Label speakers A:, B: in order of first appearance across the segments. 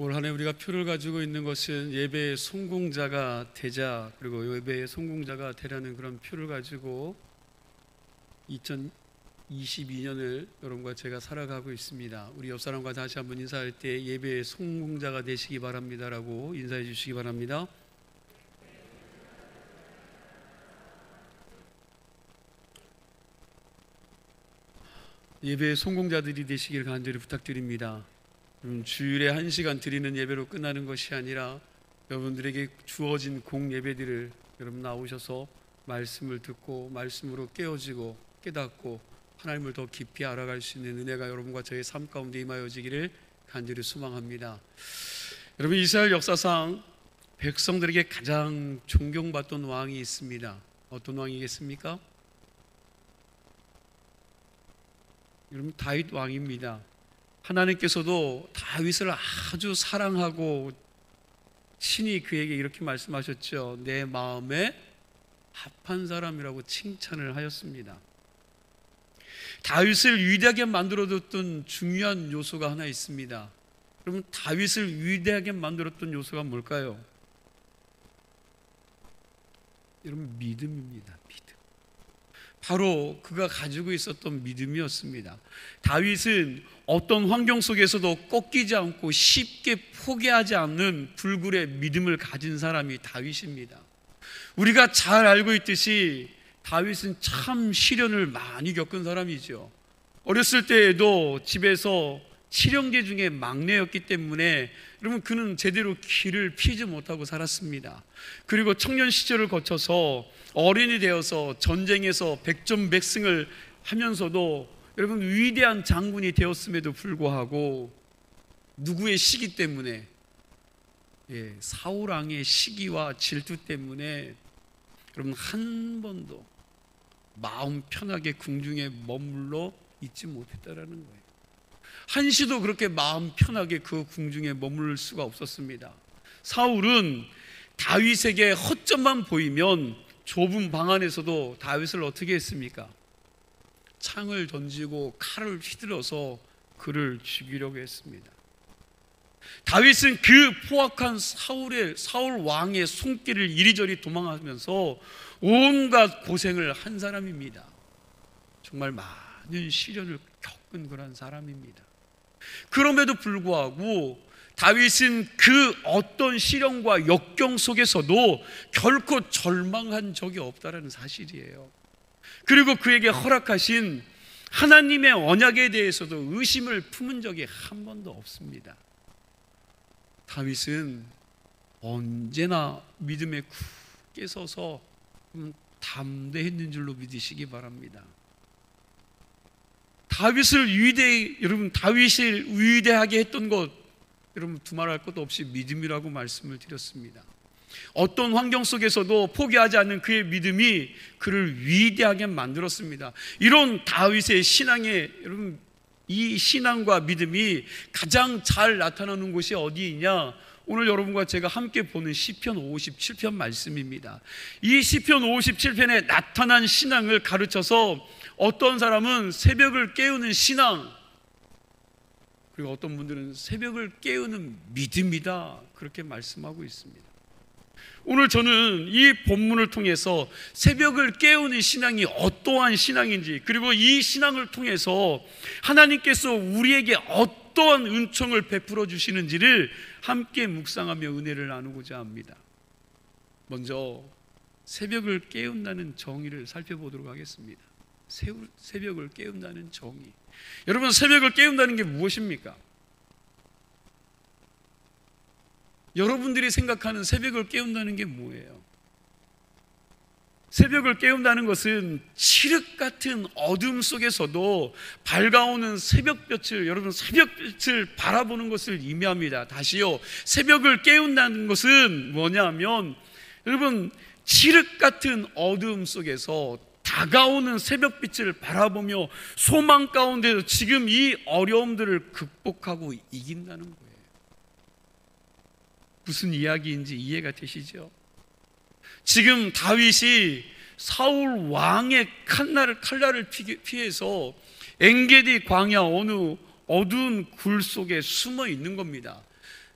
A: 올 한 해 우리가 표를 가지고 있는 것은 예배의 성공자가 되자, 그리고 예배의 성공자가 되라는 그런 표를 가지고 2022년을 여러분과 제가 살아가고 있습니다. 우리 옆 사람과 다시 한번 인사할 때 예배의 성공자가 되시기 바랍니다라고 인사해 주시기 바랍니다. 예배의 성공자들이 되시길 간절히 부탁드립니다. 주일에 1시간 드리는 예배로 끝나는 것이 아니라 여러분들에게 주어진 공예배들을 여러분 나오셔서 말씀을 듣고 말씀으로 깨어지고 깨닫고 하나님을 더 깊이 알아갈 수 있는 은혜가 여러분과 저의 삶 가운데 임하여지기를 간절히 소망합니다. 여러분, 이스라엘 역사상 백성들에게 가장 존경받던 왕이 있습니다. 어떤 왕이겠습니까? 여러분, 다윗 왕입니다. 하나님께서도 다윗을 아주 사랑하고 친히 그에게 이렇게 말씀하셨죠. 내 마음에 합한 사람이라고 칭찬을 하였습니다. 다윗을 위대하게 만들어줬던 중요한 요소가 하나 있습니다. 여러분, 다윗을 위대하게 만들었던 요소가 뭘까요? 여러분, 믿음입니다. 믿음. 바로 그가 가지고 있었던 믿음이었습니다. 다윗은 어떤 환경 속에서도 꺾이지 않고 쉽게 포기하지 않는 불굴의 믿음을 가진 사람이 다윗입니다. 우리가 잘 알고 있듯이 다윗은 참 시련을 많이 겪은 사람이죠. 어렸을 때에도 집에서 7형제 중에 막내였기 때문에 여러분, 그는 제대로 길을 피지 못하고 살았습니다. 그리고 청년 시절을 거쳐서 어린이 되어서 전쟁에서 백전백승을 하면서도 여러분, 위대한 장군이 되었음에도 불구하고 누구의 시기 때문에, 사울 왕의 시기와 질투 때문에 여러분, 한 번도 마음 편하게 궁중에 머물러 있지 못했다라는 거예요. 한시도 그렇게 마음 편하게 그 궁중에 머물 수가 없었습니다. 사울은 다윗에게 허점만 보이면 좁은 방 안에서도 다윗을 어떻게 했습니까? 창을 던지고 칼을 휘둘러서 그를 죽이려고 했습니다. 다윗은 그 포악한 사울 왕의 손길을 이리저리 도망하면서 온갖 고생을 한 사람입니다. 정말 많은 시련을 겪은 그런 사람입니다. 그럼에도 불구하고 다윗은 그 어떤 시련과 역경 속에서도 결코 절망한 적이 없다는 사실이에요. 그리고 그에게 허락하신 하나님의 언약에 대해서도 의심을 품은 적이 한 번도 없습니다. 다윗은 언제나 믿음에 굳게 서서 담대했는 줄로 믿으시기 바랍니다. 여러분, 다윗을 위대하게 했던 것, 여러분, 두말할 것도 없이 믿음이라고 말씀을 드렸습니다. 어떤 환경 속에서도 포기하지 않는 그의 믿음이 그를 위대하게 만들었습니다. 이런 다윗의 신앙에, 여러분, 이 신앙과 믿음이 가장 잘 나타나는 곳이 어디이냐? 오늘 여러분과 제가 함께 보는 시편 57편 말씀입니다. 이 시편 57편에 나타난 신앙을 가르쳐서 어떤 사람은 새벽을 깨우는 신앙, 그리고 어떤 분들은 새벽을 깨우는 믿음이다, 그렇게 말씀하고 있습니다. 오늘 저는 이 본문을 통해서 새벽을 깨우는 신앙이 어떠한 신앙인지, 그리고 이 신앙을 통해서 하나님께서 우리에게 어떠한 은총을 베풀어 주시는지를 함께 묵상하며 은혜를 나누고자 합니다. 먼저 새벽을 깨운다는 정의를 살펴보도록 하겠습니다. 새벽을 깨운다는 정의. 여러분, 새벽을 깨운다는 게 무엇입니까? 여러분들이 생각하는 새벽을 깨운다는 게 뭐예요? 새벽을 깨운다는 것은 칠흑 같은 어둠 속에서도 밝아오는 새벽볕을, 여러분, 새벽빛을 바라보는 것을 의미합니다. 다시요, 새벽을 깨운다는 것은 뭐냐면, 여러분, 칠흑 같은 어둠 속에서 다가오는 새벽빛을 바라보며 소망 가운데서 지금 이 어려움들을 극복하고 이긴다는 거예요. 무슨 이야기인지 이해가 되시죠? 지금 다윗이 사울 왕의 칼날을 피해서 엔게디 광야 어느 어두운 굴 속에 숨어 있는 겁니다.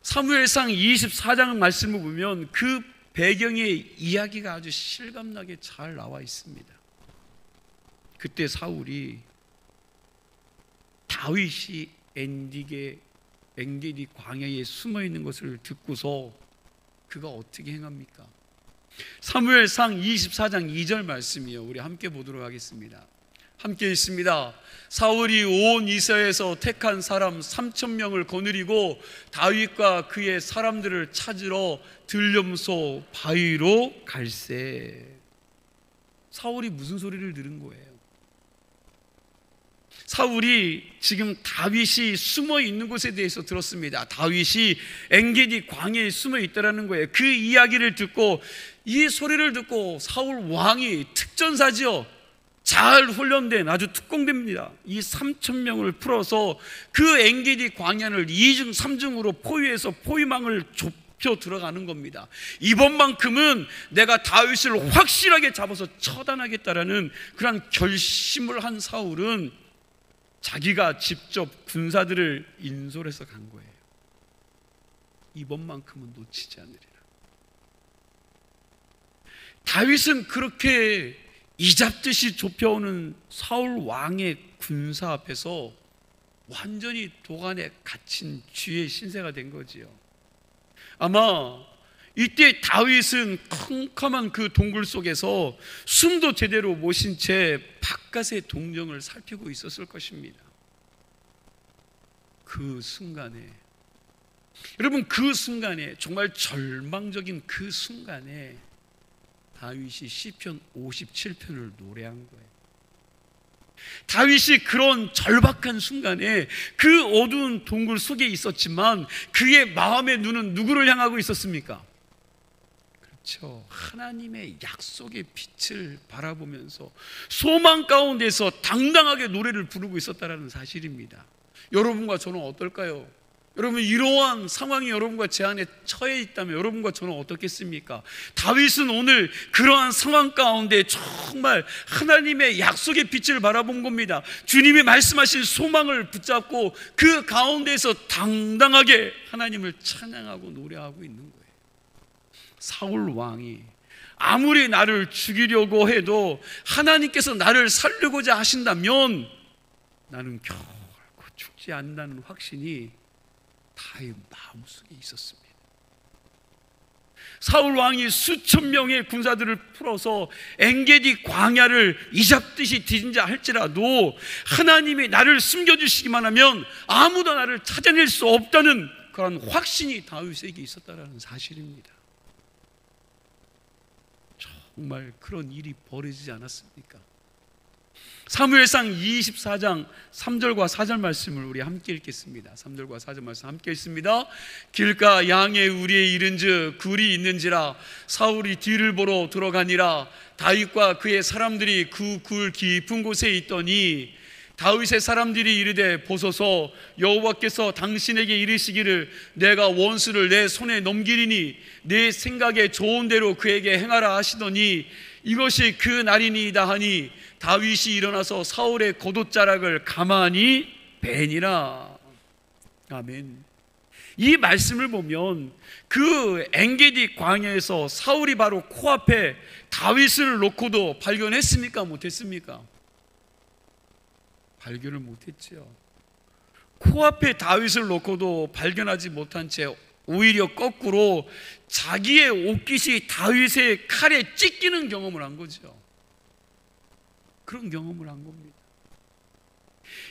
A: 사무엘상 24장 말씀을 보면 그 배경의 이야기가 아주 실감나게 잘 나와 있습니다. 그때 사울이 다윗이 엔게디 광야에 숨어 있는 것을 듣고서 그가 어떻게 행합니까? 사무엘상 24장 2절 말씀이요, 우리 함께 보도록 하겠습니다. 함께 있습니다. 사울이 온 이스라엘에서 택한 사람 3,000명을 거느리고 다윗과 그의 사람들을 찾으러 들염소 바위로 갈새. 사울이 무슨 소리를 들은 거예요? 사울이 지금 다윗이 숨어 있는 곳에 대해서 들었습니다. 다윗이 엔게디 광야에 숨어 있다라는 거예요. 그 이야기를 듣고, 이 소리를 듣고 사울 왕이 특전사지요, 잘 훈련된 아주 특공대입니다. 이 3,000명을 풀어서 그 엔게디 광야를 2중 3중으로 포위해서 포위망을 좁혀 들어가는 겁니다. 이번만큼은 내가 다윗을 확실하게 잡아서 처단하겠다라는 그런 결심을 한 사울은 자기가 직접 군사들을 인솔해서 간 거예요. 이번만큼은 놓치지 않으리라. 다윗은 그렇게 이잡듯이 좁혀오는 사울 왕의 군사 앞에서 완전히 도간에 갇힌 쥐의 신세가 된 거지요. 아마 이때 다윗은 캄캄한 그 동굴 속에서 숨도 제대로 못 쉰 채 바깥의 동정을 살피고 있었을 것입니다. 그 순간에, 여러분, 그 순간에, 정말 절망적인 그 순간에 다윗이 시편 57편을 노래한 거예요. 다윗이 그런 절박한 순간에 그 어두운 동굴 속에 있었지만 그의 마음의 눈은 누구를 향하고 있었습니까? 그렇죠, 하나님의 약속의 빛을 바라보면서 소망 가운데서 당당하게 노래를 부르고 있었다는 사실입니다. 여러분과 저는 어떨까요? 여러분, 이러한 상황이 여러분과 제 안에 처해 있다면 여러분과 저는 어떻겠습니까? 다윗은 오늘 그러한 상황 가운데 정말 하나님의 약속의 빛을 바라본 겁니다. 주님이 말씀하신 소망을 붙잡고 그 가운데서 당당하게 하나님을 찬양하고 노래하고 있는 거예요. 사울 왕이 아무리 나를 죽이려고 해도 하나님께서 나를 살리고자 하신다면 나는 결코 죽지 않는다는 확신이 다윗 마음속에 있었습니다. 사울 왕이 수천 명의 군사들을 풀어서 엔게디 광야를 이잡듯이 뒤진자 할지라도 하나님이 나를 숨겨주시기만 하면 아무도 나를 찾아낼 수 없다는 그런 확신이 다윗에게 있었다는 사실입니다. 정말 그런 일이 벌어지지 않았습니까? 사무엘상 24장 3절과 4절 말씀을 우리 함께 읽겠습니다. 3절과 4절 말씀 함께 읽습니다. 길가 양의 우리에 이른즉 굴이 있는지라 사울이 뒤를 보러 들어가니라. 다윗과 그의 사람들이 그 굴 깊은 곳에 있더니 다윗의 사람들이 이르되 보소서, 여호와께서 당신에게 이르시기를 내가 원수를 내 손에 넘기리니 내 생각에 좋은 대로 그에게 행하라 하시더니 이것이 그 날이니이다 하니 다윗이 일어나서 사울의 겉옷자락을 가만히 베니라. 아멘. 이 말씀을 보면 그 엔게디 광야에서 사울이 바로 코앞에 다윗을 놓고도 발견했습니까? 못했습니까? 발견을 못했지요. 코앞에 다윗을 놓고도 발견하지 못한 채 오히려 거꾸로 자기의 옷깃이 다윗의 칼에 찢기는 경험을 한 거죠. 그런 경험을 한 겁니다.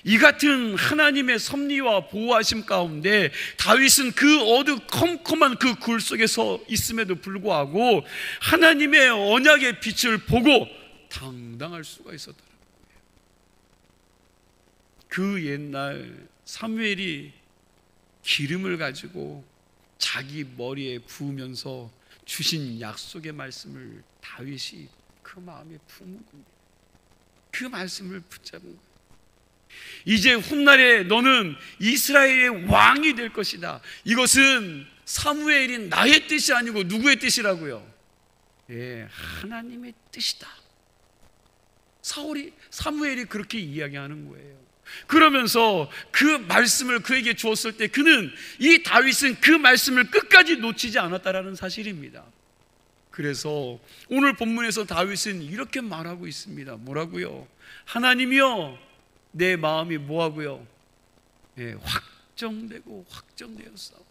A: 이 같은 하나님의 섭리와 보호하심 가운데 다윗은 그 어두컴컴한 그 굴 속에서 있음에도 불구하고 하나님의 언약의 빛을 보고 당당할 수가 있었다는 거예요. 그 옛날 사무엘이 기름을 가지고 자기 머리에 부으면서 주신 약속의 말씀을 다윗이 그 마음에 품은 겁니다. 그 말씀을 붙잡은 거예요. 이제 훗날에 너는 이스라엘의 왕이 될 것이다. 이것은 사무엘인 나의 뜻이 아니고 누구의 뜻이라고요? 예, 하나님의 뜻이다. 사무엘이 그렇게 이야기하는 거예요. 그러면서 그 말씀을 그에게 주었을 때 이 다윗은 그 말씀을 끝까지 놓치지 않았다라는 사실입니다. 그래서 오늘 본문에서 다윗은 이렇게 말하고 있습니다. 뭐라고요? 하나님이여, 내 마음이 뭐하고요? 확정되고 확정되었사오니,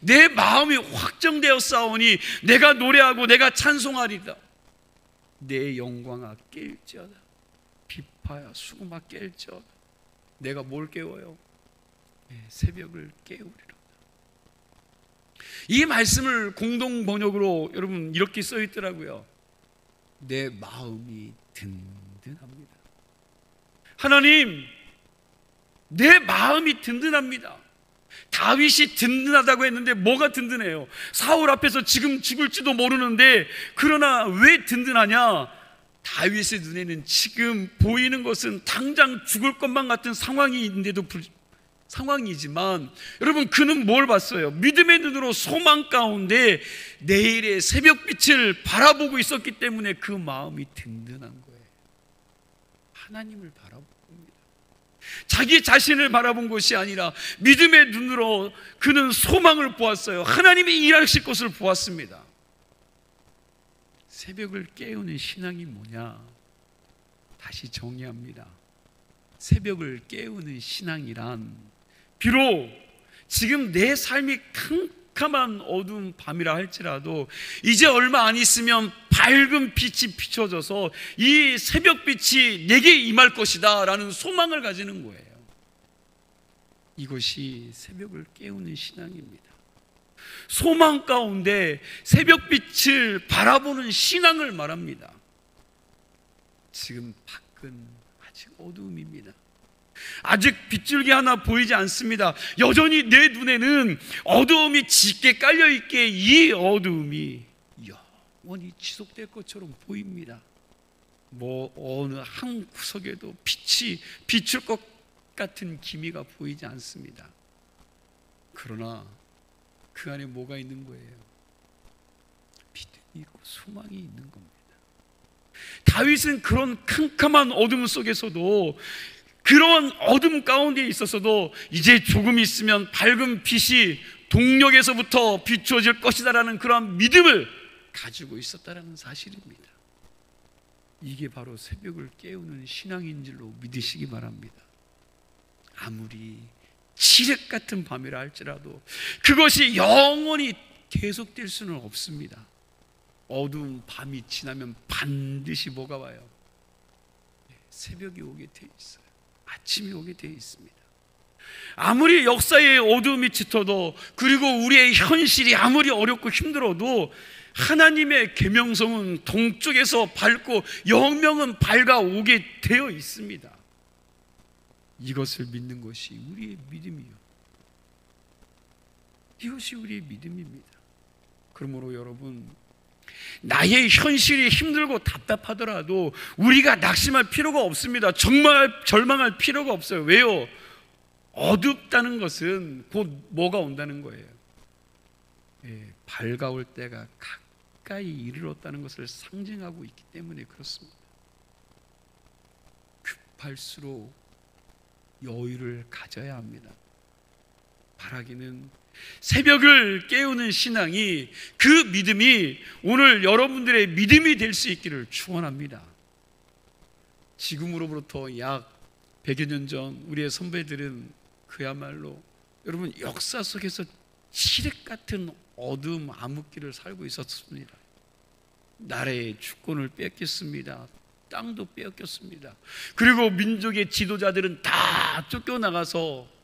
A: 내 마음이 확정되었사오니 내가 노래하고 내가 찬송하리다. 내 영광아 깰지어다. 비파야 수금아 깰지어다. 내가 뭘 깨워요? 새벽을 깨우리라. 이 말씀을 공동 번역으로 여러분 이렇게 써 있더라고요. 내 마음이 든든합니다. 하나님, 내 마음이 든든합니다. 다윗이 든든하다고 했는데 뭐가 든든해요? 사울 앞에서 지금 죽을지도 모르는데, 그러나 왜 든든하냐? 다윗의 눈에는 지금 보이는 것은 당장 죽을 것만 같은 상황이지만 여러분, 그는 뭘 봤어요? 믿음의 눈으로 소망 가운데 내일의 새벽빛을 바라보고 있었기 때문에 그 마음이 든든한 거예요. 하나님을 바라봅니다. 자기 자신을 바라본 것이 아니라 믿음의 눈으로 그는 소망을 보았어요. 하나님이 일하실 것을 보았습니다. 새벽을 깨우는 신앙이 뭐냐? 다시 정의합니다. 새벽을 깨우는 신앙이란, 비록 지금 내 삶이 캄캄한 어두운 밤이라 할지라도 이제 얼마 안 있으면 밝은 빛이 비춰져서 이 새벽빛이 내게 임할 것이다 라는 소망을 가지는 거예요. 이것이 새벽을 깨우는 신앙입니다. 소망 가운데 새벽빛을 바라보는 신앙을 말합니다. 지금 밖은 아직 어두움입니다. 아직 빗줄기 하나 보이지 않습니다. 여전히 내 눈에는 어두움이 짙게 깔려있기에 이 어두움이 영원히 지속될 것처럼 보입니다. 어느 한 구석에도 빛이 비출 것 같은 기미가 보이지 않습니다. 그러나 그 안에 뭐가 있는 거예요? 믿음이 있고 소망이 있는 겁니다. 다윗은 그런 캄캄한 어둠 속에서도, 그런 어둠 가운데 있어서도 이제 조금 있으면 밝은 빛이 동력에서부터 비추어질 것이다라는 그런 믿음을 가지고 있었다라는 사실입니다. 이게 바로 새벽을 깨우는 신앙인 줄로 믿으시기 바랍니다. 아무리 칠흑 같은 밤이라 할지라도 그것이 영원히 계속될 수는 없습니다. 어두운 밤이 지나면 반드시 뭐가 와요? 새벽이 오게 돼 있어요. 아침이 오게 돼 있습니다. 아무리 역사의 어두움이 짙어도, 그리고 우리의 현실이 아무리 어렵고 힘들어도 하나님의 계명성은 동쪽에서 밝고 영명은 밝아오게 되어 있습니다. 이것을 믿는 것이 우리의 믿음이요, 이것이 우리의 믿음입니다. 그러므로 여러분, 나의 현실이 힘들고 답답하더라도 우리가 낙심할 필요가 없습니다. 정말 절망할 필요가 없어요. 왜요? 어둡다는 것은 곧 뭐가 온다는 거예요? 밝아올 때가 가까이 이르렀다는 것을 상징하고 있기 때문에 그렇습니다. 급할수록 여유를 가져야 합니다. 바라기는 새벽을 깨우는 신앙이, 그 믿음이 오늘 여러분들의 믿음이 될 수 있기를 축원합니다. 지금으로부터 약 100여 년 전 우리의 선배들은 그야말로 여러분 역사 속에서 칠흑 같은 어두움 암흑기를 살고 있었습니다. 나라의 주권을 뺏겼습니다. 땅도 빼앗겼습니다. 그리고 민족의 지도자들은 다 쫓겨나가서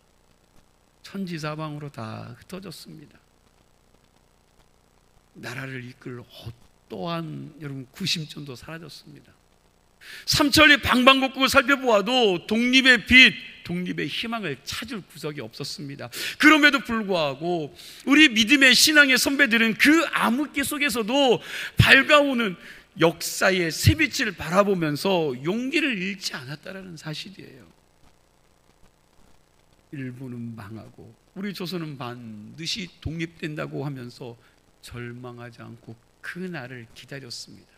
A: 천지사방으로 다 흩어졌습니다. 나라를 이끌 어떠한 여러분 구심점도 사라졌습니다. 삼천리 방방곡곡을 살펴보아도 독립의 빛, 독립의 희망을 찾을 구석이 없었습니다. 그럼에도 불구하고 우리 믿음의 신앙의 선배들은 그 암흑기 속에서도 밝아오는 역사의 새빛을 바라보면서 용기를 잃지 않았다는 사실이에요. 일본은 망하고 우리 조선은 반드시 독립된다고 하면서 절망하지 않고 그 날을 기다렸습니다.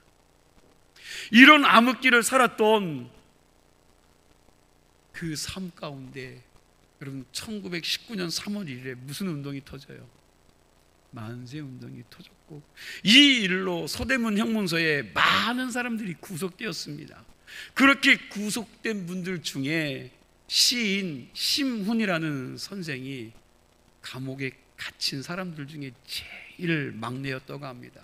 A: 이런 암흑기를 살았던 그 삶 가운데 여러분 1919년 3월 1일에 무슨 운동이 터져요? 만세 운동이 터졌고, 이 일로 서대문 형문소에 많은 사람들이 구속되었습니다. 그렇게 구속된 분들 중에 시인 심훈이라는 선생이 감옥에 갇힌 사람들 중에 제일 막내였다고 합니다.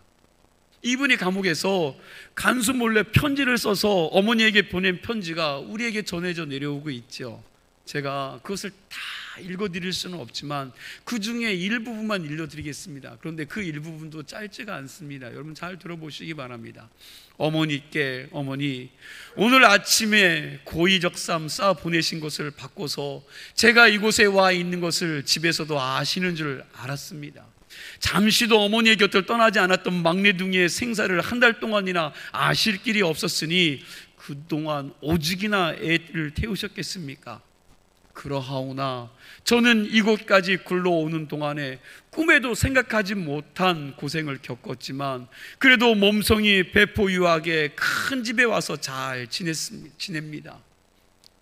A: 이분이 감옥에서 간수 몰래 편지를 써서 어머니에게 보낸 편지가 우리에게 전해져 내려오고 있죠. 제가 그것을 다 읽어드릴 수는 없지만 그 중에 일부분만 읽어드리겠습니다. 그런데 그 일부분도 짧지가 않습니다. 여러분 잘 들어보시기 바랍니다. 어머니께, 어머니, 오늘 아침에 고의적삼 싸 보내신 것을 바꿔서 제가 이곳에 와 있는 것을 집에서도 아시는 줄 알았습니다. 잠시도 어머니의 곁을 떠나지 않았던 막내둥이의 생사를 한 달 동안이나 아실 길이 없었으니 그동안 오직이나 애를 태우셨겠습니까? 그러하오나 저는 이곳까지 굴러오는 동안에 꿈에도 생각하지 못한 고생을 겪었지만 그래도 몸성이 배포유하게 큰 집에 와서 잘 지냅니다.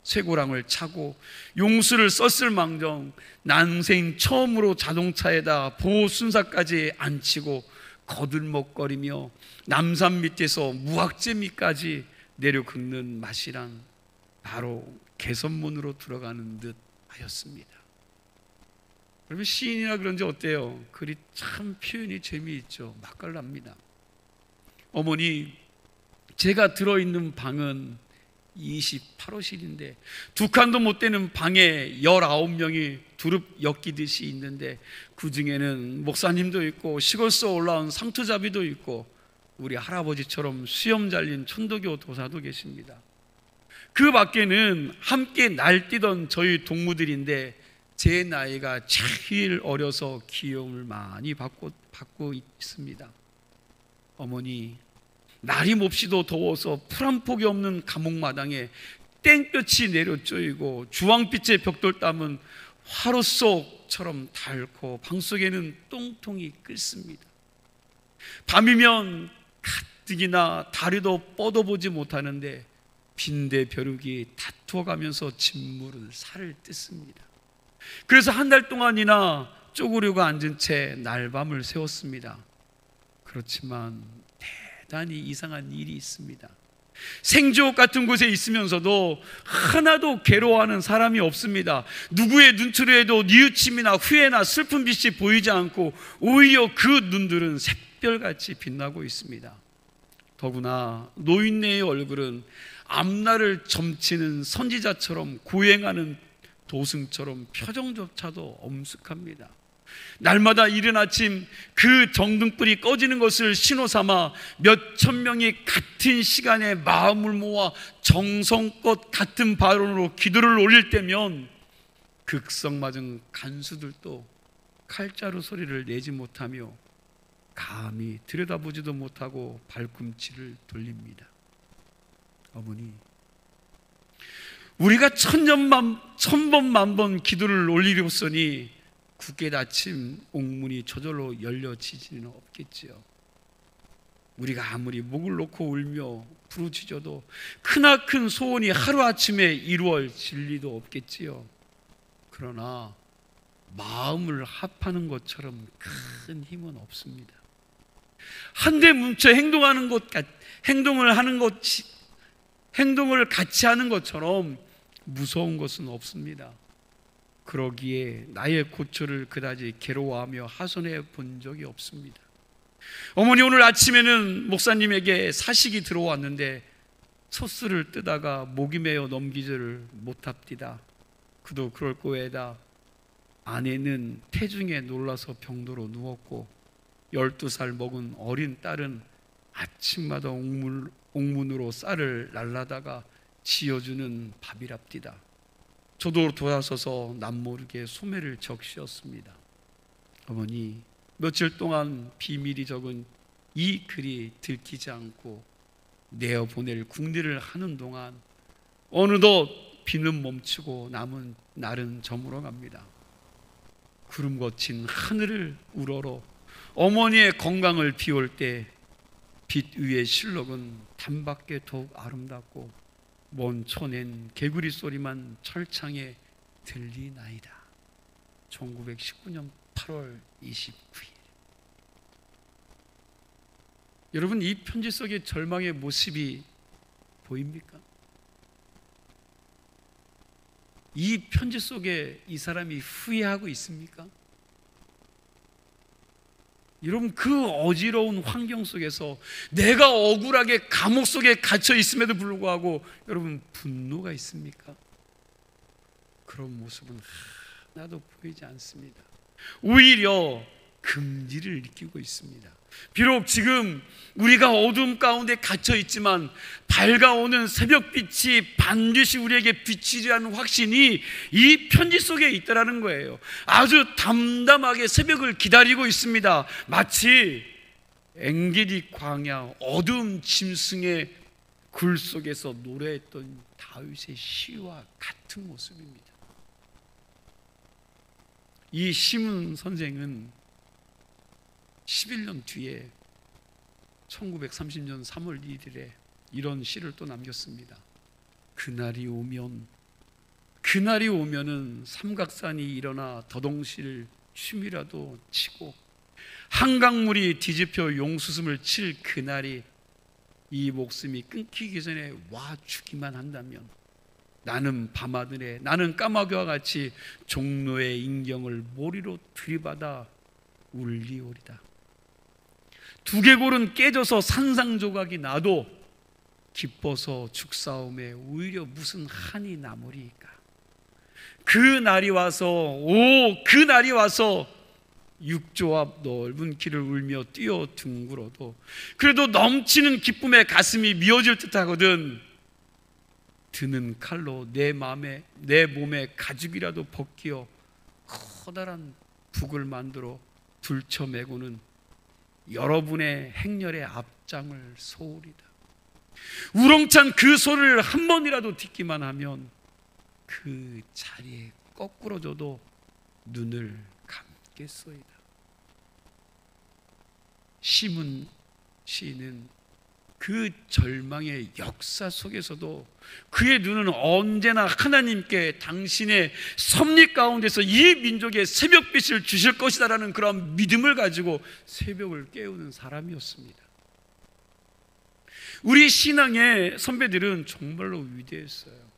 A: 쇠고랑을 차고 용수를 썼을 망정 난생 처음으로 자동차에다 보호순사까지 앉히고 거들먹거리며 남산 밑에서 무학재미까지 내려 긁는 맛이란 바로 개선문으로 들어가는 듯 하였습니다. 여러분 시인이라 그런지 어때요? 글이 참 표현이 재미있죠. 맛깔납니다. 어머니, 제가 들어있는 방은 28호실인데 두 칸도 못 되는 방에 19명이 두릅 엮이듯이 있는데 그 중에는 목사님도 있고 시골서 올라온 상투잡이도 있고 우리 할아버지처럼 수염 잘린 천도교 도사도 계십니다. 그 밖에는 함께 날뛰던 저희 동무들인데 제 나이가 제일 어려서 귀여움을 많이 받고 있습니다. 어머니, 날이 몹시도 더워서 풀 한 폭이 없는 감옥마당에 땡볕이 내려 쪼이고 주황빛의 벽돌담은 화로속처럼 닳고 방 속에는 똥통이 끓습니다. 밤이면 가뜩이나 다리도 뻗어보지 못하는데 빈대 벼룩이 다투어가면서 진물을 살을 뜯습니다. 그래서 한 달 동안이나 쪼그리고 앉은 채 날밤을 새웠습니다. 그렇지만 대단히 이상한 일이 있습니다. 생지옥 같은 곳에 있으면서도 하나도 괴로워하는 사람이 없습니다. 누구의 눈초리에도 뉘우침이나 후회나 슬픈 빛이 보이지 않고 오히려 그 눈들은 샛별같이 빛나고 있습니다. 더구나 노인네의 얼굴은 앞날을 점치는 선지자처럼 고행하는 도승처럼 표정조차도 엄숙합니다. 날마다 이른 아침 그 정등불이 꺼지는 것을 신호삼아 몇천 명이 같은 시간에 마음을 모아 정성껏 같은 발언으로 기도를 올릴 때면 극성맞은 간수들도 칼자루 소리를 내지 못하며 감히 들여다보지도 못하고 발꿈치를 돌립니다. 어머니, 우리가 천번 만번 기도를 올리려었으니 굳게 닫힌 옥문이 저절로 열려지지는 없겠지요. 우리가 아무리 목을 놓고 울며 부르짖어도 크나큰 소원이 하루아침에 이루어질 리도 없겠지요. 그러나 마음을 합하는 것처럼 큰 힘은 없습니다. 한데 뭉쳐 행동을 같이 하는 것처럼 무서운 것은 없습니다. 그러기에 나의 고초를 그다지 괴로워하며 하소해 본 적이 없습니다. 어머니, 오늘 아침에는 목사님에게 사식이 들어왔는데 소스를 뜨다가 목이 메어 넘기지를 못합디다. 그도 그럴 거에다 아내는 태중에 놀라서 병도로 누웠고 12살 먹은 어린 딸은 아침마다 옥문으로 쌀을 날라다가 지어주는 밥이랍디다. 저도 돌아서서 남모르게 소매를 적시었습니다. 어머니, 며칠 동안 비밀이 적은 이 글이 들키지 않고 내어보낼 궁리를 하는 동안 어느덧 비는 멈추고 남은 날은 저물어 갑니다. 구름 거친 하늘을 우러러 어머니의 건강을 비울 때 빛 위의 실록은 단밖에 더욱 아름답고 먼 촌엔 개구리 소리만 철창에 들리나이다. 1919년 8월 29일. 여러분, 이 편지 속에 절망의 모습이 보입니까? 이 편지 속에 이 사람이 후회하고 있습니까? 여러분, 그 어지러운 환경 속에서 내가 억울하게 감옥 속에 갇혀 있음에도 불구하고 여러분, 분노가 있습니까? 그런 모습은 하나도 보이지 않습니다. 오히려 긍지를 느끼고 있습니다. 비록 지금 우리가 어둠 가운데 갇혀 있지만 밝아오는 새벽빛이 반드시 우리에게 비치리라는 확신이 이 편지 속에 있다라는 거예요. 아주 담담하게 새벽을 기다리고 있습니다. 마치 엔게디 광야 어둠 짐승의 굴 속에서 노래했던 다윗의 시와 같은 모습입니다. 이 시문 선생은 11년 뒤에 1930년 3월 1일에 이런 시를 또 남겼습니다. 그날이 오면은 삼각산이 일어나 더동실 춤이라도 치고 한강물이 뒤집혀 용수숨을 칠 그날이 이 목숨이 끊기기 전에 와 주기만 한다면 나는 밤하늘에, 나는 까마귀와 같이 종로의 인경을 모리로 들이받아 울리오리다. 두개골은 깨져서 산상조각이 나도 기뻐서 죽사옴에 오히려 무슨 한이 남으리까. 그날이 와서 육조 앞 넓은 길을 울며 뛰어 둥글어도 그래도 넘치는 기쁨에 가슴이 미어질 듯 하거든 드는 칼로 내 몸에 가죽이라도 벗기어 커다란 북을 만들어 둘쳐매고는 여러분의 행렬의 앞장을 소우리다. 우렁찬 그 소리를 한 번이라도 듣기만 하면 그 자리에 거꾸로져도 눈을 감겠소이다. 시문 시인은 그 절망의 역사 속에서도 그의 눈은 언제나 하나님께 당신의 섭리 가운데서 이 민족의 새벽빛을 주실 것이다라는 그런 믿음을 가지고 새벽을 깨우는 사람이었습니다. 우리 신앙의 선배들은 정말로 위대했어요.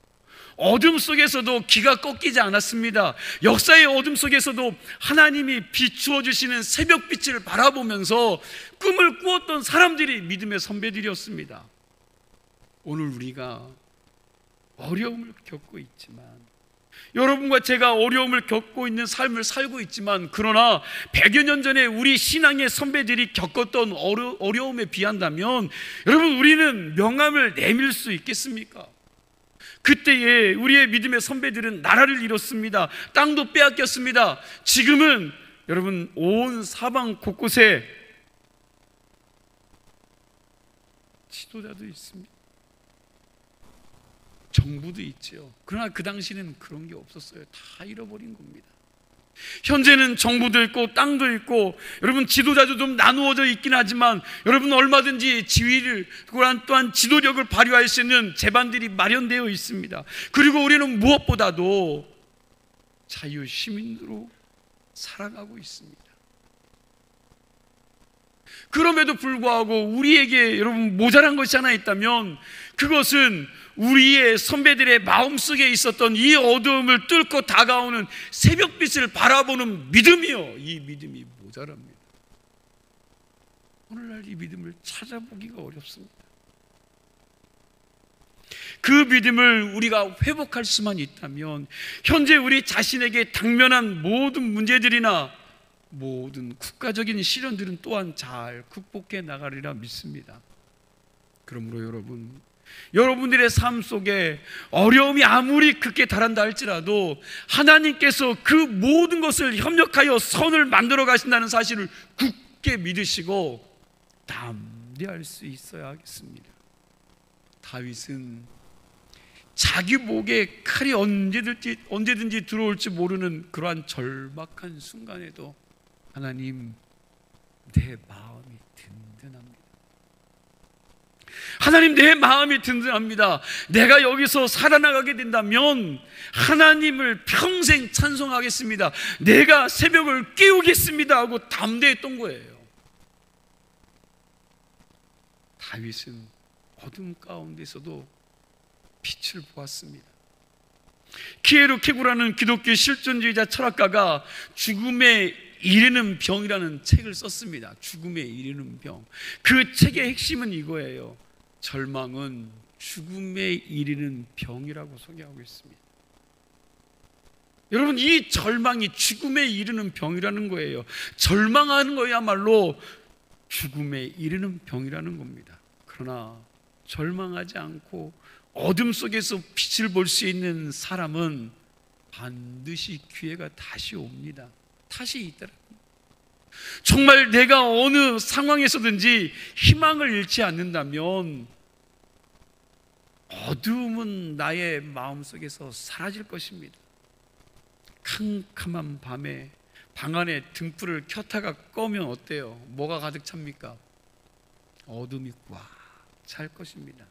A: 어둠 속에서도 기가 꺾이지 않았습니다. 역사의 어둠 속에서도 하나님이 비추어 주시는 새벽빛을 바라보면서 꿈을 꾸었던 사람들이 믿음의 선배들이었습니다. 오늘 우리가 어려움을 겪고 있지만, 여러분과 제가 어려움을 겪고 있는 삶을 살고 있지만, 그러나 100여 년 전에 우리 신앙의 선배들이 겪었던 어려움에 비한다면 여러분, 우리는 명함을 내밀 수 있겠습니까? 그때에 우리의 믿음의 선배들은 나라를 잃었습니다. 땅도 빼앗겼습니다. 지금은 여러분 온 사방 곳곳에 지도자도 있습니다. 정부도 있죠. 그러나 그 당시는 그런 게 없었어요. 다 잃어버린 겁니다. 현재는 정부도 있고 땅도 있고 여러분 지도자도 좀 나누어져 있긴 하지만 여러분 얼마든지 지위를 또한 지도력을 발휘할 수 있는 제반들이 마련되어 있습니다. 그리고 우리는 무엇보다도 자유 시민으로 살아가고 있습니다. 그럼에도 불구하고 우리에게 여러분 모자란 것이 하나 있다면 그것은 우리의 선배들의 마음속에 있었던 이 어두움을 뚫고 다가오는 새벽빛을 바라보는 믿음이요. 이 믿음이 모자랍니다. 오늘날 이 믿음을 찾아보기가 어렵습니다. 그 믿음을 우리가 회복할 수만 있다면 현재 우리 자신에게 당면한 모든 문제들이나 모든 국가적인 시련들은 또한 잘 극복해 나가리라 믿습니다. 그러므로 여러분들의 삶 속에 어려움이 아무리 크게 달한다 할지라도 하나님께서 그 모든 것을 협력하여 선을 만들어 가신다는 사실을 굳게 믿으시고 담대할 수 있어야 하겠습니다. 다윗은 자기 목에 칼이 언제든지 들어올지 모르는 그러한 절박한 순간에도 하나님, 내 마음이 든든합니다. 하나님, 내 마음이 든든합니다. 내가 여기서 살아나가게 된다면 하나님을 평생 찬송하겠습니다. 내가 새벽을 깨우겠습니다 하고 담대했던 거예요. 다윗은 어둠 가운데서도 빛을 보았습니다. 키에로 케고라는 기독교 실존주의자 철학가가 죽음에 이르는 병이라는 책을 썼습니다. 죽음에 이르는 병. 그 책의 핵심은 이거예요. 절망은 죽음에 이르는 병이라고 소개하고 있습니다. 여러분, 이 절망이 죽음에 이르는 병이라는 거예요. 절망하는 거야말로 죽음에 이르는 병이라는 겁니다. 그러나 절망하지 않고 어둠 속에서 빛을 볼 수 있는 사람은 반드시 기회가 다시 옵니다. 다시 있더라. 정말 내가 어느 상황에서든지 희망을 잃지 않는다면 어두움은 나의 마음속에서 사라질 것입니다. 캄캄한 밤에 방 안에 등불을 켰다가 꺼면 어때요? 뭐가 가득 찹니까? 어둠이 꽉 찰 것입니다.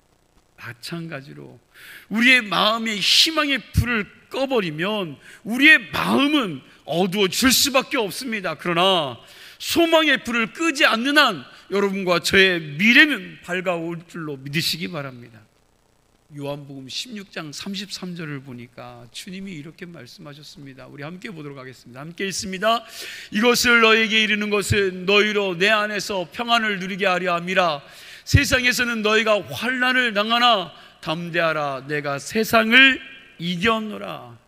A: 마찬가지로 우리의 마음에 희망의 불을 꺼버리면 우리의 마음은 어두워질 수밖에 없습니다. 그러나 소망의 불을 끄지 않는 한 여러분과 저의 미래는 밝아올 줄로 믿으시기 바랍니다. 요한복음 16장 33절을 보니까 주님이 이렇게 말씀하셨습니다. 우리 함께 보도록 하겠습니다. 함께 읽습니다. 이것을 너에게 이르는 것은 너희로 내 안에서 평안을 누리게 하려 함이라. 세상에서는 너희가 환난을 당하나 담대하라. 내가 세상을 이겼노라.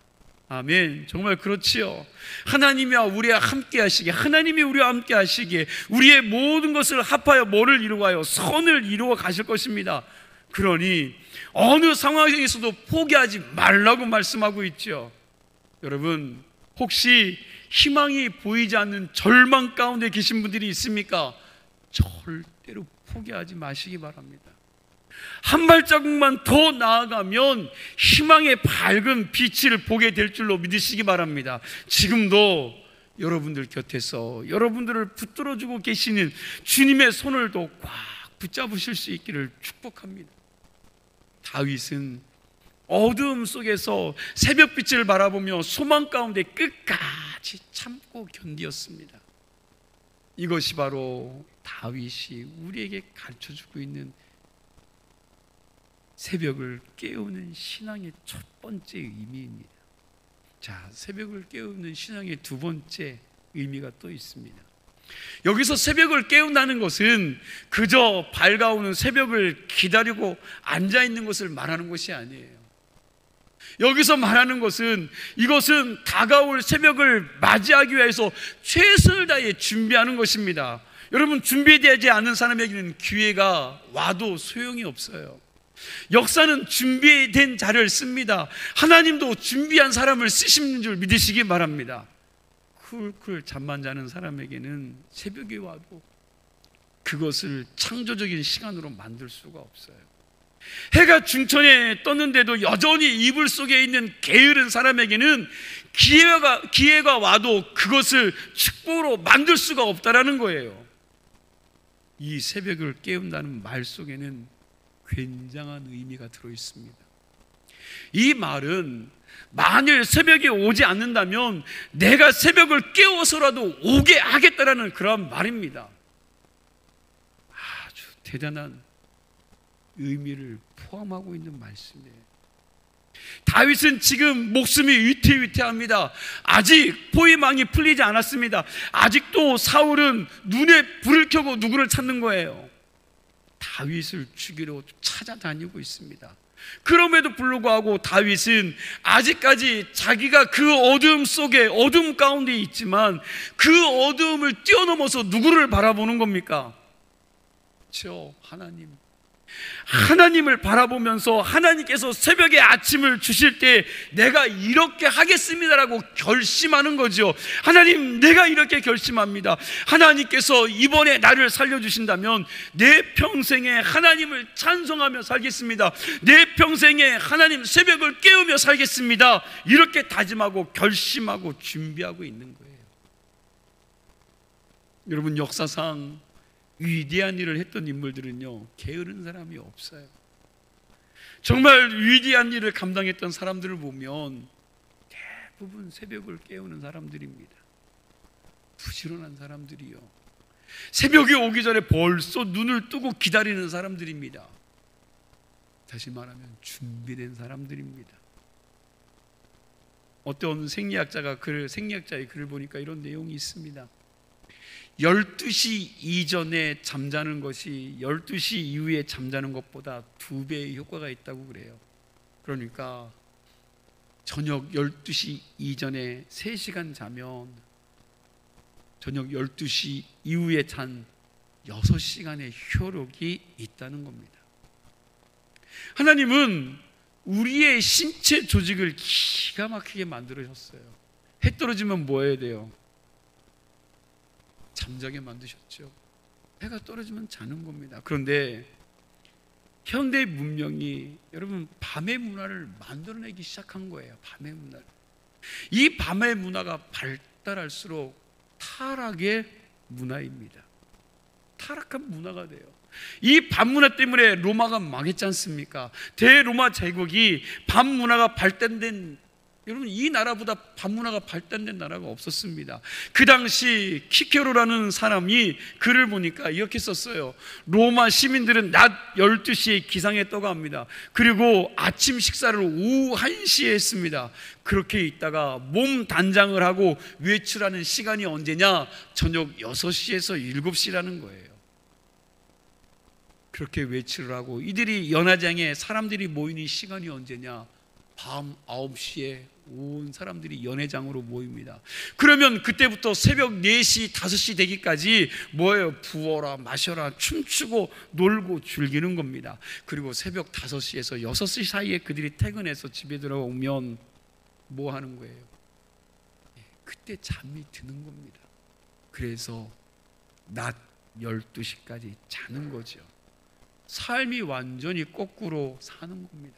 A: 아멘. 정말 그렇지요. 하나님이와 우리와 함께 하시기에, 하나님이 우리와 함께 하시기에 우리의 모든 것을 합하여 뭐를 이루어가요? 선을 이루어 가실 것입니다. 그러니 어느 상황에서도 포기하지 말라고 말씀하고 있죠. 여러분, 혹시 희망이 보이지 않는 절망 가운데 계신 분들이 있습니까? 절대로 포기하지 마시기 바랍니다. 한 발자국만 더 나아가면 희망의 밝은 빛을 보게 될 줄로 믿으시기 바랍니다. 지금도 여러분들 곁에서 여러분들을 붙들어주고 계시는 주님의 손을 더 꽉 붙잡으실 수 있기를 축복합니다. 다윗은 어두움 속에서 새벽빛을 바라보며 소망 가운데 끝까지 참고 견디었습니다. 이것이 바로 다윗이 우리에게 가르쳐주고 있는 새벽을 깨우는 신앙의 첫 번째 의미입니다. 자, 새벽을 깨우는 신앙의 두 번째 의미가 또 있습니다. 여기서 새벽을 깨운다는 것은 그저 밝아오는 새벽을 기다리고 앉아있는 것을 말하는 것이 아니에요. 여기서 말하는 것은 이것은 다가올 새벽을 맞이하기 위해서 최선을 다해 준비하는 것입니다. 여러분, 준비되지 않은 사람에게는 기회가 와도 소용이 없어요. 역사는 준비된 자를 씁니다. 하나님도 준비한 사람을 쓰시는 줄 믿으시기 바랍니다. 쿨쿨 잠만 자는 사람에게는 새벽이 와도 그것을 창조적인 시간으로 만들 수가 없어요. 해가 중천에 떴는데도 여전히 이불 속에 있는 게으른 사람에게는 기회가 와도 그것을 축복으로 만들 수가 없다라는 거예요. 이 새벽을 깨운다는 말 속에는 굉장한 의미가 들어있습니다. 이 말은 만일 새벽이 오지 않는다면 내가 새벽을 깨워서라도 오게 하겠다라는 그런 말입니다. 아주 대단한 의미를 포함하고 있는 말씀이에요. 다윗은 지금 목숨이 위태위태합니다. 아직 포위망이 풀리지 않았습니다. 아직도 사울은 눈에 불을 켜고 누구를 찾는 거예요? 다윗을 죽이러 찾아다니고 있습니다. 그럼에도 불구하고 다윗은 아직까지 자기가 그 어둠 속에, 어둠 가운데 있지만 그 어둠을 뛰어넘어서 누구를 바라보는 겁니까? 그렇죠, 하나님을 바라보면서 하나님께서 새벽에 아침을 주실 때 내가 이렇게 하겠습니다라고 결심하는 거죠. 하나님, 내가 이렇게 결심합니다. 하나님께서 이번에 나를 살려주신다면 내 평생에 하나님을 찬송하며 살겠습니다. 내 평생에 하나님 새벽을 깨우며 살겠습니다. 이렇게 다짐하고 결심하고 준비하고 있는 거예요. 여러분, 역사상 위대한 일을 했던 인물들은요, 게으른 사람이 없어요. 정말 위대한 일을 감당했던 사람들을 보면 대부분 새벽을 깨우는 사람들입니다. 부지런한 사람들이요, 새벽이 오기 전에 벌써 눈을 뜨고 기다리는 사람들입니다. 다시 말하면 준비된 사람들입니다. 어떤 생리학자의 글을 보니까 이런 내용이 있습니다. 12시 이전에 잠자는 것이 12시 이후에 잠자는 것보다 2배의 효과가 있다고 그래요. 그러니까 저녁 12시 이전에 3시간 자면 저녁 12시 이후에 잔 6시간의 효력이 있다는 겁니다. 하나님은 우리의 신체 조직을 기가 막히게 만들으셨어요. 해 떨어지면 뭐 해야 돼요? 잠자게 만드셨죠. 해가 떨어지면 자는 겁니다. 그런데 현대 문명이 여러분 밤의 문화를 만들어내기 시작한 거예요. 밤의 문화를. 이 밤의 문화가 발달할수록 타락의 문화입니다. 타락한 문화가 돼요. 이 밤문화 때문에 로마가 망했지 않습니까? 대로마 제국이 밤문화가 발달된, 여러분 이 나라보다 밤문화가 발달된 나라가 없었습니다. 그 당시 키케로라는 사람이 글을 보니까 이렇게 썼어요. 로마 시민들은 낮 12시에 기상에 떠갑니다. 그리고 아침 식사를 오후 1시에 했습니다. 그렇게 있다가 몸 단장을 하고 외출하는 시간이 언제냐? 저녁 6시에서 7시라는 거예요. 그렇게 외출을 하고 이들이 연화장에 사람들이 모이는 시간이 언제냐? 밤 9시에 온 사람들이 연회장으로 모입니다. 그러면 그때부터 새벽 4시, 5시 되기까지 뭐예요? 부어라, 마셔라, 춤추고 놀고 즐기는 겁니다. 그리고 새벽 5시에서 6시 사이에 그들이 퇴근해서 집에 들어오면 뭐 하는 거예요? 그때 잠이 드는 겁니다. 그래서 낮 12시까지 자는 거죠. 삶이 완전히 거꾸로 사는 겁니다.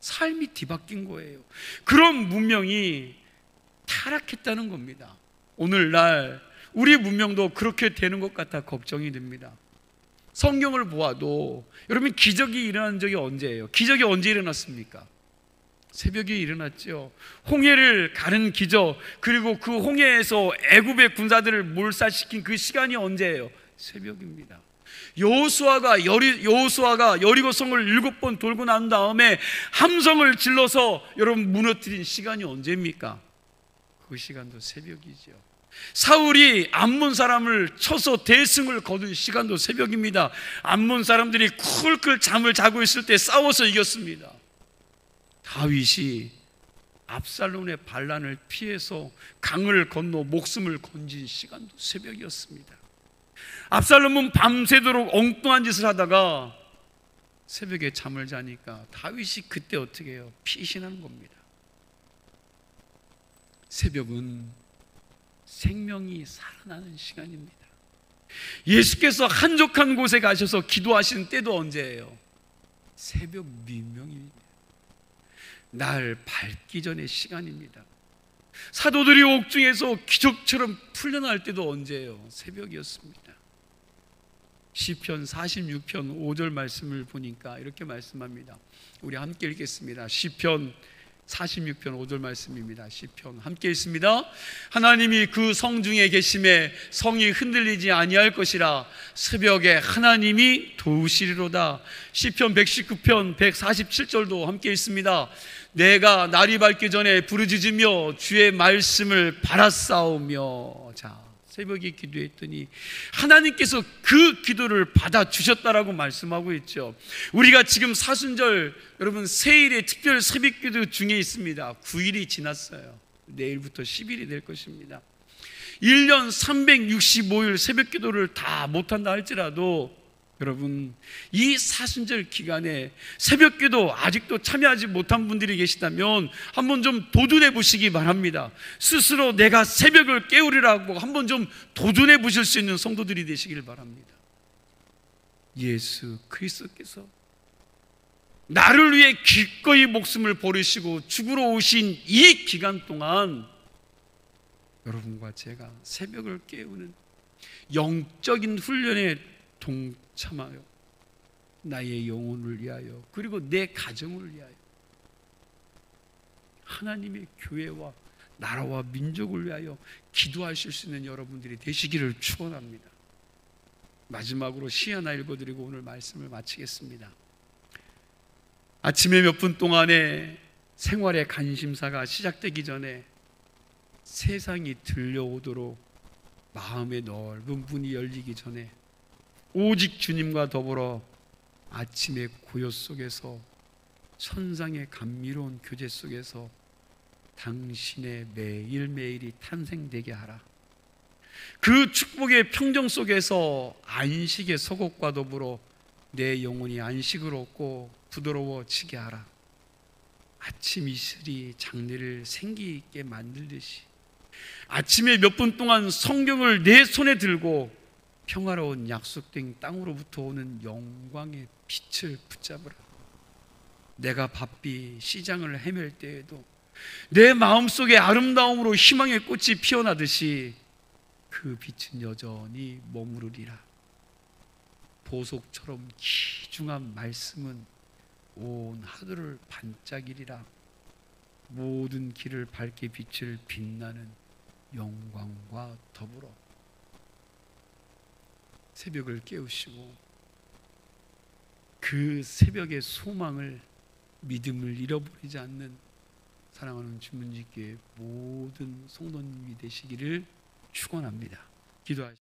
A: 삶이 뒤바뀐 거예요. 그런 문명이 타락했다는 겁니다. 오늘날 우리 문명도 그렇게 되는 것 같아 걱정이 됩니다. 성경을 보아도 여러분 기적이 일어난 적이 언제예요? 기적이 언제 일어났습니까? 새벽에 일어났죠. 홍해를 가른 기적, 그리고 그 홍해에서 애굽의 군사들을 몰살시킨 그 시간이 언제예요? 새벽입니다. 여호수아가 여리고성을 7번 돌고 난 다음에 함성을 질러서 여러분 무너뜨린 시간이 언제입니까? 그 시간도 새벽이죠. 사울이 암몬 사람을 쳐서 대승을 거둔 시간도 새벽입니다. 암몬 사람들이 쿨쿨 잠을 자고 있을 때 싸워서 이겼습니다. 다윗이 압살롬의 반란을 피해서 강을 건너 목숨을 건진 시간도 새벽이었습니다. 압살롬은 밤새도록 엉뚱한 짓을 하다가 새벽에 잠을 자니까 다윗이 그때 어떻게 해요? 피신하는 겁니다. 새벽은 생명이 살아나는 시간입니다. 예수께서 한적한 곳에 가셔서 기도하시는 때도 언제예요? 새벽 민명입니다. 날 밝기 전의 시간입니다. 사도들이 옥중에서 기적처럼 풀려날 때도 언제예요? 새벽이었습니다. 시편 46편 5절 말씀을 보니까 이렇게 말씀합니다. 우리 함께 읽겠습니다. 시편 46편 5절 말씀입니다. 시편 함께 읽습니다. 하나님이 그 성중에 계심에 성이 흔들리지 아니할 것이라. 새벽에 하나님이 도우시리로다. 시편 119편 147절도 함께 읽습니다. 내가 날이 밝기 전에 부르짖으며 주의 말씀을 바라싸우며. 자, 새벽에 기도했더니 하나님께서 그 기도를 받아주셨다라고 말씀하고 있죠. 우리가 지금 사순절 여러분 세일의 특별 새벽기도 중에 있습니다. 9일이 지났어요. 내일부터 10일이 될 것입니다. 1년 365일 새벽기도를 다 못한다 할지라도 여러분 이 사순절 기간에 새벽기도 아직도 참여하지 못한 분들이 계시다면 한번 좀 도전해 보시기 바랍니다. 스스로 내가 새벽을 깨우리라고 한번 좀 도전해 보실 수 있는 성도들이 되시길 바랍니다. 예수 그리스도께서 나를 위해 기꺼이 목숨을 버리시고 죽으러 오신 이 기간 동안 여러분과 제가 새벽을 깨우는 영적인 훈련에 동참하여 나의 영혼을 위하여 그리고 내 가정을 위하여 하나님의 교회와 나라와 민족을 위하여 기도하실 수 있는 여러분들이 되시기를 축원합니다. 마지막으로 시 하나 읽어드리고 오늘 말씀을 마치겠습니다. 아침에 몇 분 동안의 생활의 관심사가 시작되기 전에 세상이 들려오도록 마음의 넓은 문이 열리기 전에 오직 주님과 더불어 아침의 고요 속에서 천상의 감미로운 교제 속에서 당신의 매일매일이 탄생되게 하라. 그 축복의 평정 속에서 안식의 서곡과 더불어 내 영혼이 안식을 얻고 부드러워지게 하라. 아침 이슬이 장래를 생기 있게 만들듯이 아침에 몇 분 동안 성경을 내 손에 들고 평화로운 약속된 땅으로부터 오는 영광의 빛을 붙잡으라. 내가 바삐 시장을 헤맬 때에도 내 마음속에 아름다움으로 희망의 꽃이 피어나듯이 그 빛은 여전히 머무르리라. 보석처럼 귀중한 말씀은 온 하늘을 반짝이리라. 모든 길을 밝게 빛을 빛나는 영광과 더불어 새벽을 깨우시고 그 새벽의 소망을 믿음을 잃어버리지 않는 사랑하는 주문지교회 모든 성도님이 되시기를 축원합니다. 기도하시죠.